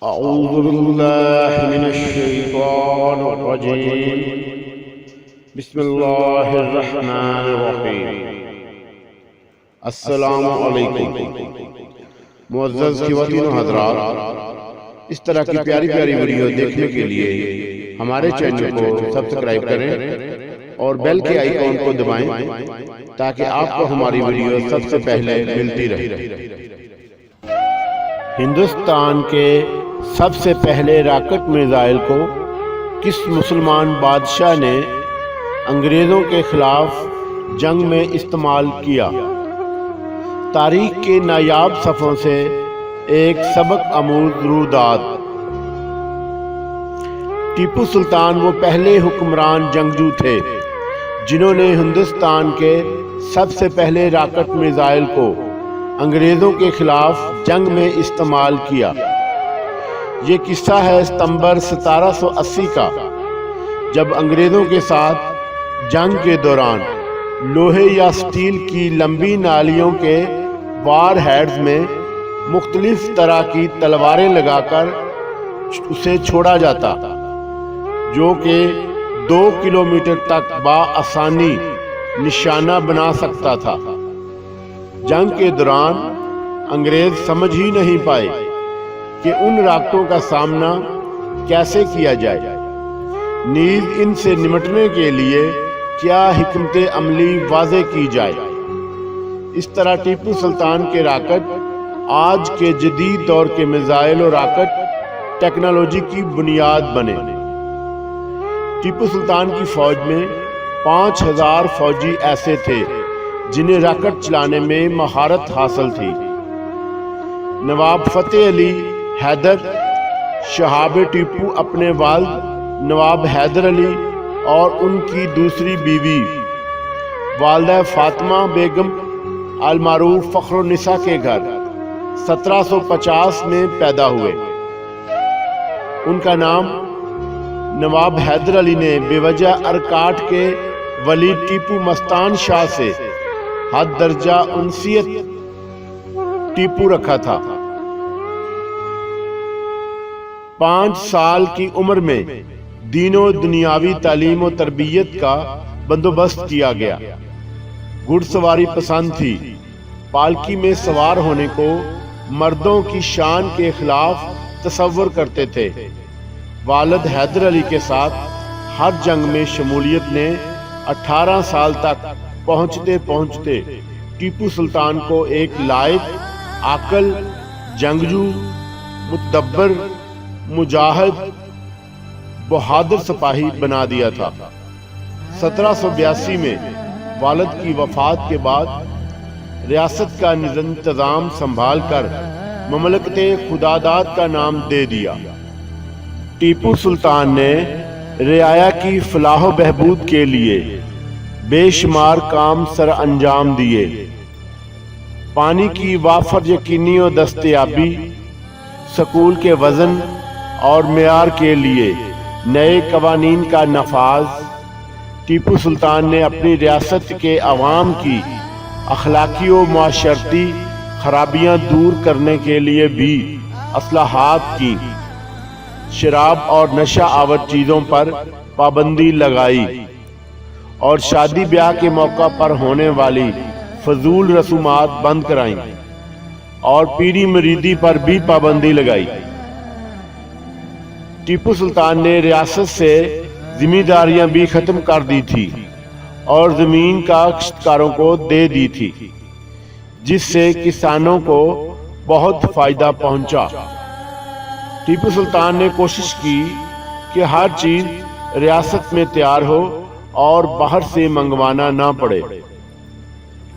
أعوذ بالله من الشيطان الرجيم بسم الله الرحمن الرحیم۔ السلام علیکم معزز خواتین و حضرات، اس طرح کی پیاری پیاری ویڈیو دیکھنے کے لیے ہمارے چینل کو سبسکرائب کریں اور بیل کے آئیکن کو دبائیں تاکہ آپ کو ہماری ویڈیو سب سے پہلے ملتی رہے۔ ہندوستان کے سب سے پہلے راکٹ میزائل کو کس مسلمان بادشاہ نے انگریزوں کے خلاف جنگ میں استعمال کیا؟ تاریخ کے نایاب صفحوں سے ایک سبق آموز روداد۔ ٹیپو سلطان وہ پہلے حکمران جنگجو تھے جنہوں نے ہندوستان کے سب سے پہلے راکٹ میزائل کو انگریزوں کے خلاف جنگ میں استعمال کیا۔ یہ قصہ ہے ستمبر 1780 کا، جب انگریزوں کے ساتھ جنگ کے دوران لوہے یا سٹیل کی لمبی نالیوں کے وار ہیڈز میں مختلف طرح کی تلواریں لگا کر اسے چھوڑا جاتا، جو کہ 2 کلومیٹر تک بآسانی نشانہ بنا سکتا تھا۔ جنگ کے دوران انگریز سمجھ ہی نہیں پائے کہ ان راکٹوں کا سامنا کیسے کیا جائے، نیز ان سے نمٹنے کے لیے کیا حکمت عملی واضح کی جائے۔ اس طرح ٹیپو سلطان کے راکٹ آج کے جدید دور کے میزائل اور راکٹ ٹیکنالوجی کی بنیاد بنے۔ ٹیپو سلطان کی فوج میں 5000 فوجی ایسے تھے جنہیں راکٹ چلانے میں مہارت حاصل تھی۔ نواب فتح علی حیدر شہاب ٹیپو اپنے والد نواب حیدر علی اور ان کی دوسری بیوی والدہ فاطمہ بیگم المعروف فخر النساء کے گھر 1750 میں پیدا ہوئے۔ ان کا نام نواب حیدر علی نے بے وجہ ارکاٹ کے ولید ٹیپو مستان شاہ سے حد درجہ انسیت ٹیپو رکھا تھا۔ 5 سال کی عمر میں دین و دنیاوی تعلیم و تربیت کا بندوبست کیا گیا۔ گھڑ سواری پسند تھی، پالکی میں سوار ہونے کو مردوں کی شان کے خلاف تصور کرتے تھے۔ والد حیدر علی کے ساتھ ہر جنگ میں شمولیت نے 18 سال تک پہنچتے پہنچتے ٹیپو سلطان کو ایک لائق، عاقل، جنگجو، متدبر، مجاہد، بہادر سپاہی بنا دیا تھا۔ 1782 میں والد کی وفات کے بعد ریاست کا انتظام سنبھال کر مملکت خداداد کا نام دے دیا۔ ٹیپو سلطان نے رعایا کی فلاح و بہبود کے لیے بے شمار کام سر انجام دیے۔ پانی کی وافر یقینی و دستیابی، سکول کے وزن اور معیار کے لیے نئے قوانین کا نفاذ، ٹیپو سلطان نے اپنی ریاست کے عوام کی اخلاقی و معاشرتی خرابیاں دور کرنے کے لیے بھی اصلاحات کی۔ شراب اور نشہ آور چیزوں پر پابندی لگائی اور شادی بیاہ کے موقع پر ہونے والی فضول رسومات بند کرائیں اور پیری مریدی پر بھی پابندی لگائی۔ ٹیپو سلطان نے ریاست سے زمینداریاں بھی ختم کر دی تھی اور زمین کاشتکاروں کو دے دی تھی، جس سے کسانوں کو بہت فائدہ پہنچا۔ ٹیپو سلطان نے کوشش کی کہ ہر چیز ریاست میں تیار ہو اور باہر سے منگوانا نہ پڑے۔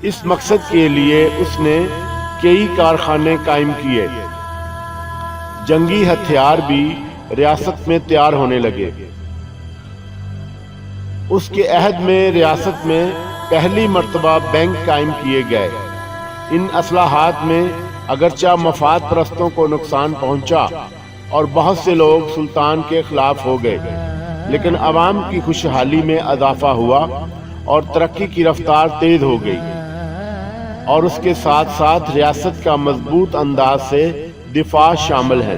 اس مقصد کے لیے اس نے کئی کارخانے قائم کیے۔ جنگی ہتھیار بھی ریاست میں تیار ہونے لگے۔ اس کے عہد میں ریاست میں پہلی مرتبہ بینک قائم کیے گئے۔ ان اصلاحات میں اگرچہ مفاد پرستوں کو نقصان پہنچا اور بہت سے لوگ سلطان کے خلاف ہو گئے، لیکن عوام کی خوشحالی میں اضافہ ہوا اور ترقی کی رفتار تیز ہو گئی، اور اس کے ساتھ ساتھ ریاست کا مضبوط انداز سے دفاع شامل ہے۔